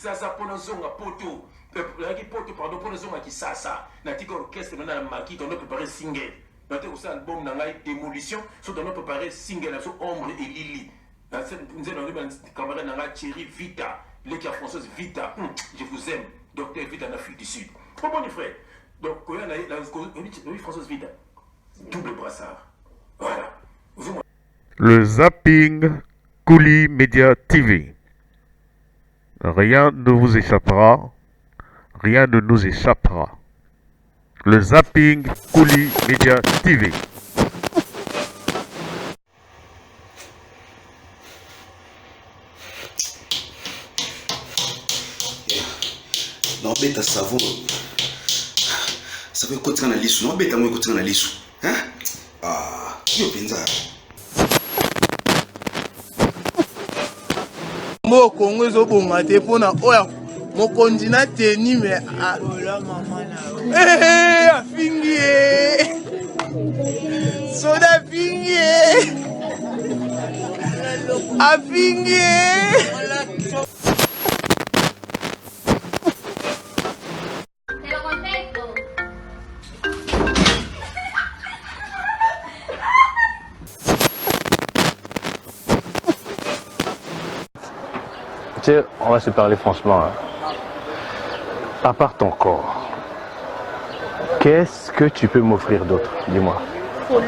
Kisasa pona zonga poto. Poto pardon pona zonga Kisasa. Natika orchestre na maki on a préparé single. Natika ça album na ngai démolition, so on a préparé single so Ombre et Lily. Nous avons camarade na Thierry Vita, l'équipe française Vita. Je vous aime, docteur Vita en Afrique du Sud. Pas bon frère. Donc quand on a la française Vita. Double brassard. Voilà. Le zapping Kouli Media TV. Rien ne vous échappera, rien ne nous échappera. Le zapping Kouli Media TV. Non, bête à savon. Ça veut continuer à l'issue. Non, bête à moi continuer à l'issue. Hein? Ah, qui est pinza? Mo Congo zo bonga te pona oya mo kontina teni me a afingi soda fingi afingi On va se parler franchement. À part ton corps, qu'est-ce que tu peux m'offrir d'autre? Dis-moi. Folie.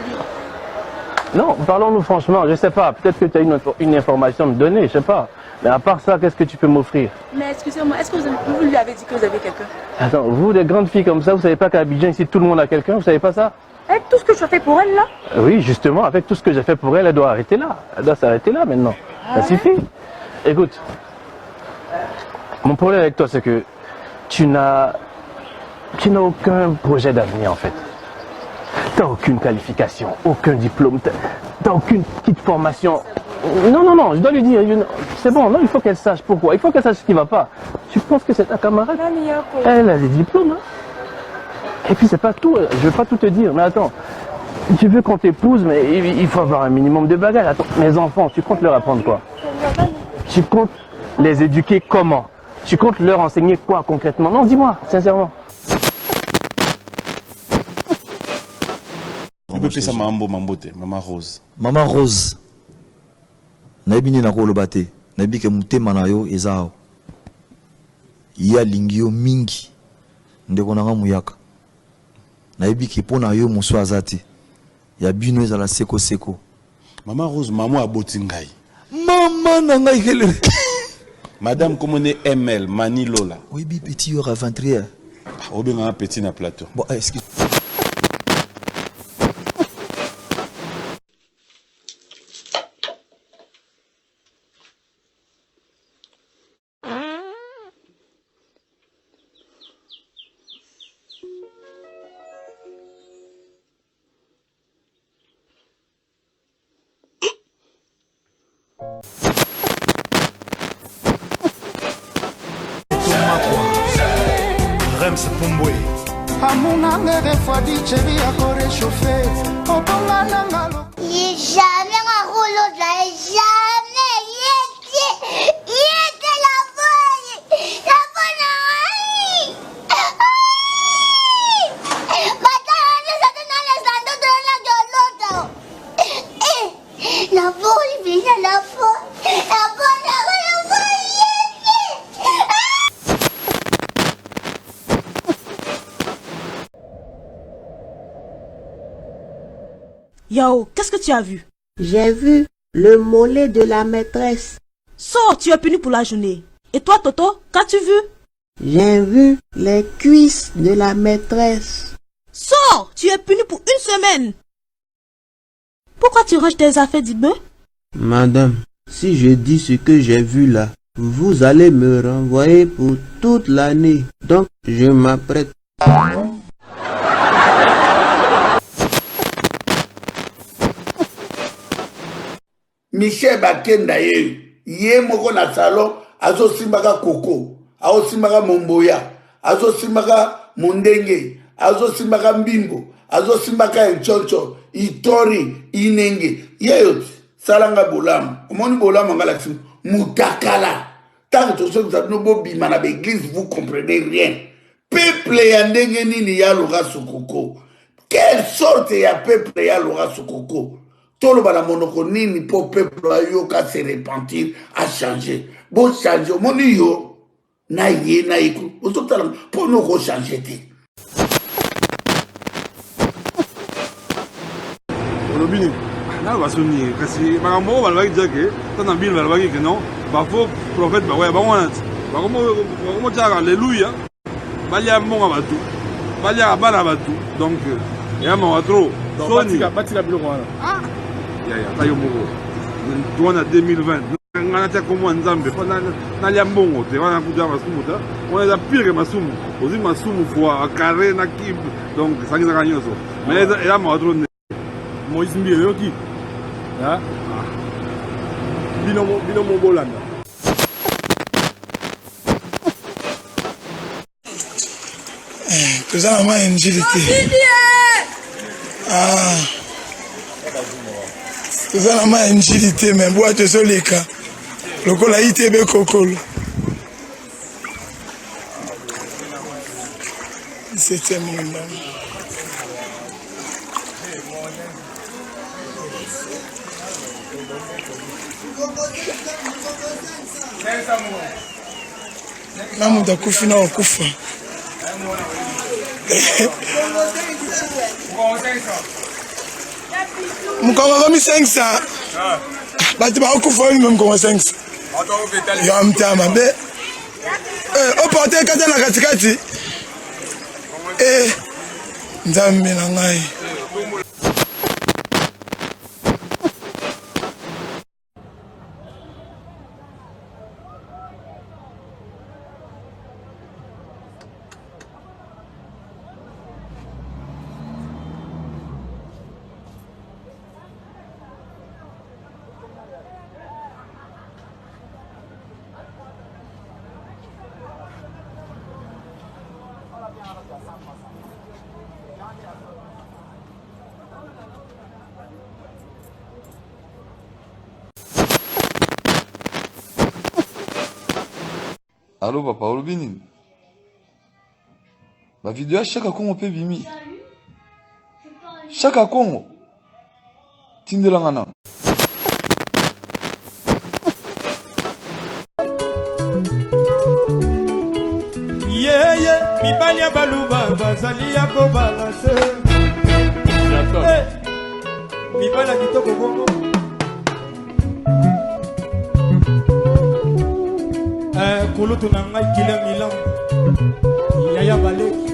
Non, parlons-nous franchement. Je sais pas. Peut-être que tu as une information à me donner. Je sais pas. Mais à part ça, qu'est-ce que tu peux m'offrir? Mais excusez-moi, est-ce que vous lui avez dit que vous avez quelqu'un? Attends, vous, des grandes filles comme ça, vous savez pas qu'à Abidjan, ici, tout le monde a quelqu'un? Vous savez pas ça? Avec tout ce que tu as fait pour elle là? Oui, justement, avec tout ce que j'ai fait pour elle, elle doit arrêter là. Elle doit s'arrêter là maintenant. Ça suffit. Écoute. Mon problème avec toi, c'est que tu n'as aucun projet d'avenir en fait. Tu n'as aucune qualification, aucun diplôme, tu n'as aucune petite formation. Non, je dois lui dire, c'est bon, non, il faut qu'elle sache pourquoi, il faut qu'elle sache ce qui ne va pas. Tu penses que c'est ta camarade? Elle a des diplômes. Hein? Et puis c'est pas tout, je ne vais pas tout te dire, mais attends, tu veux qu'on t'épouse, mais il faut avoir un minimum de bagages. Attends, mes enfants, tu comptes leur apprendre quoi? Tu comptes les éduquer comment? Tu comptes leur enseigner quoi concrètement? Non, dis-moi, sincèrement. On peut faire ça Maman Rose. Maman Rose. Naibini na ko lobate. Naibi ke mutema na yo ezao. Ya lingio mingi. Ndeko nanga muyaka. Naibi ke pona yo muso azati. Ya bino ezala seko seko. Maman Rose, maman aboti ngai. Maman na ngai helele. Madame, comme on est ML, Mani Lola. Oui, petit, il y aura 23 heures. On a un petit na plateau. Bon, excuse. Rems Pumbwe. Amunanga refadi chéri à coré chauffé. Jamais un rouleau jamais il était la bonne la bonne vient la Yao, qu'est-ce que tu as vu? J'ai vu le mollet de la maîtresse. Sors, tu es puni pour la journée. Et toi, Toto, qu'as-tu vu? J'ai vu les cuisses de la maîtresse. Sors, tu es puni pour une semaine. Pourquoi tu ranges tes affaires, Dibé? Madame, si je dis ce que j'ai vu là, vous allez me renvoyer pour toute l'année. Donc, je m'apprête. Michel Bakenda ye moko na salon azo simbaka koko, azo simbaka momboya, azo simbaka mundenge, azo simbaka mbimbo, azo simbaka enchoncho, itori, inenge. Yeyo salanga bolamu. Omoni bolamu ngala mutakala. tant que vous avez bobima l'église, vous comprenez rien. Peuple ya ndenge nini ya Laura Sokoko. Quelle sorte ya peuple ya Laura Sokoko. Tout le monde monoko nini pour peuple ayoka se repentir à changer. Bon changer mon yo na yé na iku. Osotala pour nous changer té. Olobini na basoni kasi makambo balaki dire que tant Bible balaki que non ba faux prophète ba ouais ba wana ba comme dire alléluia balia monga batu balia bana batu donc ya mo trop soni batika biloko wana ah ya tayo moko tuana 2020 ngana ta comme nzambe pendant na lia mbongo te wana kuja masumu ta on a pire masumu ozi masumu fois carré na kib donc ça ngi na nyoso mais ya mo trop Moïse Mbie yoki ah bino mo bolanda tozala ma injili te tozala ma injili te me bwa tozoleka lokola itebe kokolo 17e monde na muda akufi na wakufa mukongo komi 500 bati bakufa oni me mukongo 500 ya mtama be oporte kata na katikati nzambe na ngai Allô papa, olobini. Ma vidéo chaque Congo peut bimi. Chaque Congo. Tindelangana. Yeah, mibali baluba bazali ya ko balance. Mibali kitoko bongo. Kulutu na ngai kila milambo yaya baleki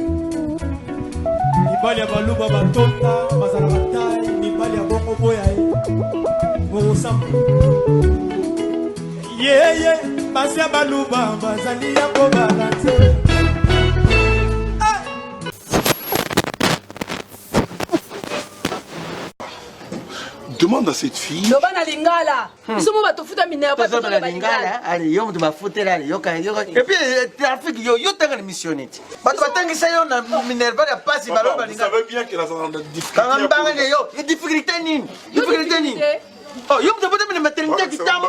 mibali ya baluba batonda bazala batai mibali ya bongo boya bokosamba yeye basi ya baluba bazali ya kobalanse. Demande à cette fille. Lobana lingala. Iso mo batofuta minera pa tozo na lingala. Allez, yo mutu bafutela yo ka yo. Et puis trafic yo tanga ni missionnette. Bato batangisa yo na minerva ya pasi baloba lingala. Vous savez bien que la difficulté. Quand mbanga yo, difficulté nini? Difficulté nini? Oh, yo mutu bota na maternité kitambo.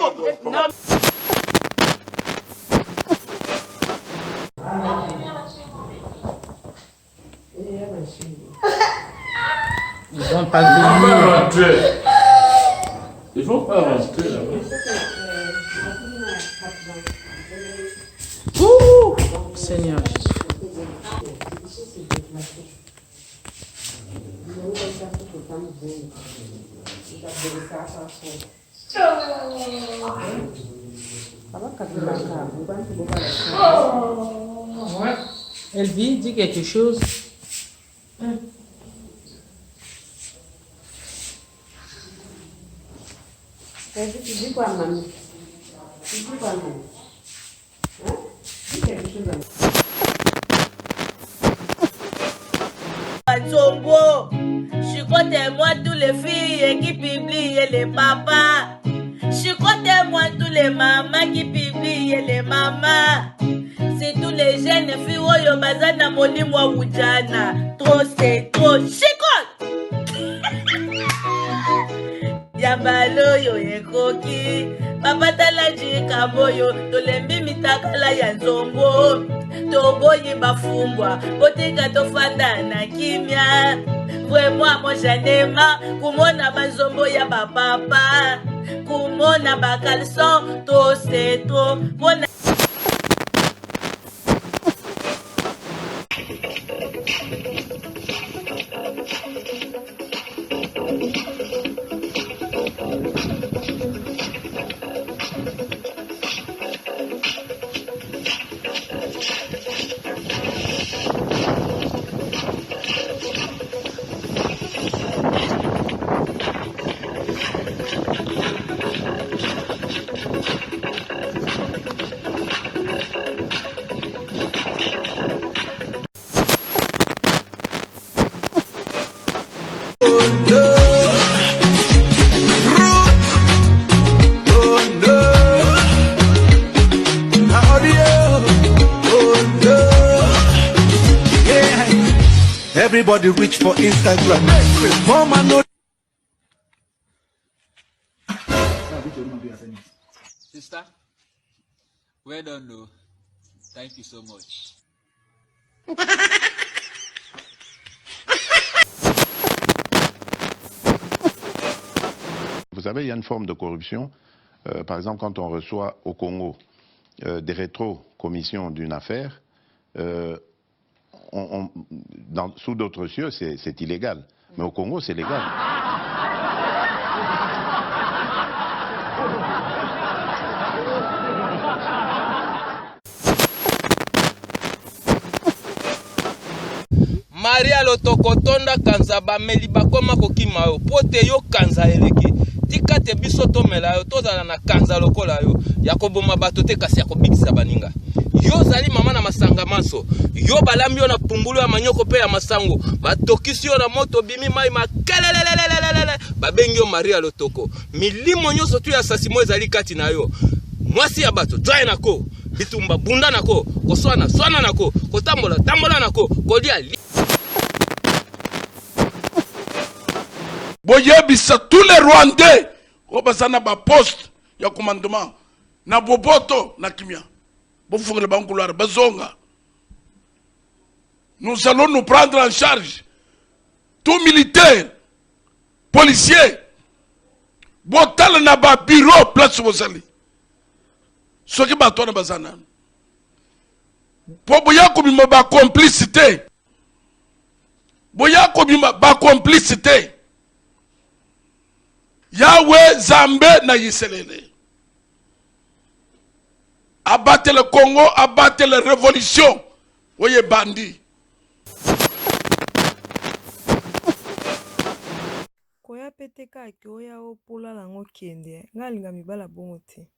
Ils vont pas venir. Ils vont pas rentrer là-bas. Ouh, Seigneur Jésus. Elvie, dis quelque chose. Tu dis quoi, maman? Tu dis quoi, maman? Hein? Dis quelque chose à Zombo, chicote-moi tous les filles qui publient les papas. Chicote-moi tous les mamans qui publient les mamans. C'est tous les jeunes filles au bazana moni moi oudjana. Trop c'est trop. Chicote! Ya baloyo ekoki papa talaji kamboyo tolembi mitakala ya nzongo toboyi bafumbwa botika tofanda na kimia vraiment moi janema kumona bazombo ya bapapa kumona bakalson toseto mona Everybody reach for Instagram. Mama no. Sister, well done, no. Thank you so much. Vous savez, il y a une forme de corruption. Par exemple, quand on reçoit au Congo des rétro-commissions d'une affaire, sous d'autres cieux, c'est illégal. Mais au Congo, c'est légal. Maria lotokotonda kanza bameli bakoma kokima yo pote yo kanza eleki tika te biso tomela yo tozala na kanza lokola yo yakoboma bato te kasi yakobikisa baninga yo zali mama na masanga maso yo balambi yo na pumbulu ya manyoko pe ya masango batokisi yo na moto bimi mai makelelelelelele babengi yo Maria lotoko milimo nyonso tu ya sasimo ezali kati na yo mwasi ya bato try nako bitumba bunda nako koswana swana nako kotambola tambola nako kolia boyebisa tous les Rwandais obasana ba poste ya commandement na boboto na kimia bofungela bankulara bazonga. Nous allons nous prendre en charge tout militaire policier botala na ba bureau place bozali soki bato na bazana po boya komima ba complicité boya komima ba complicité Yahweh Zambé na Yiselele. Abattez le Congo, abattez la révolution. Voyez bandit. Koya peteka akioya opola lango kende. Ngalinga mibala bongo te.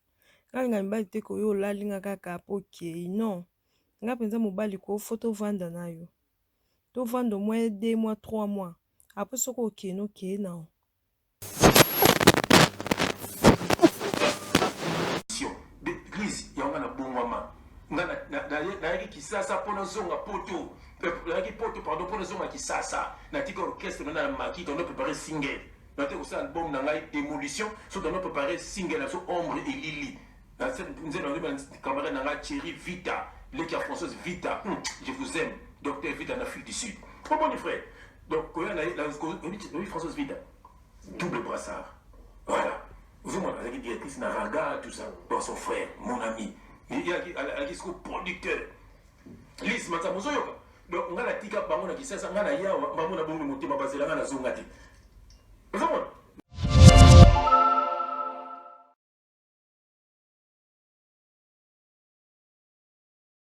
Ngalinga mibali te koyo lalinga kaka apoke. Non. Nga penza mobali ko photo vanda na yo. To vanda moins 2 mois, 3 mois. Après soko ok no ke na. L'église, il y a un bon moment. Nayaki kisasa pona zonga poto. Nayaki poto pardon pona zonga kisasa. Natika orchestre na maki on doit préparer single. Natika aussi un album nanga démolition, so on doit préparer single na so ombre et lili. Na cette nous allons camarade nanga Thierry Vita, l'équipe française Vita. Je vous aime, docteur Vita en Afrique du Sud. Trop bon frère. Donc quand la française Vita. Double brassard. Voilà. Vous voyez, la directrice Naraga, tout ça. Bon, son frère, mon ami. Il y a un producteur. Lise, Matsamozoyoka. Donc, on a la tika, on a qui ça, on a ya, on a bon monté, ma basé là, on a zongati.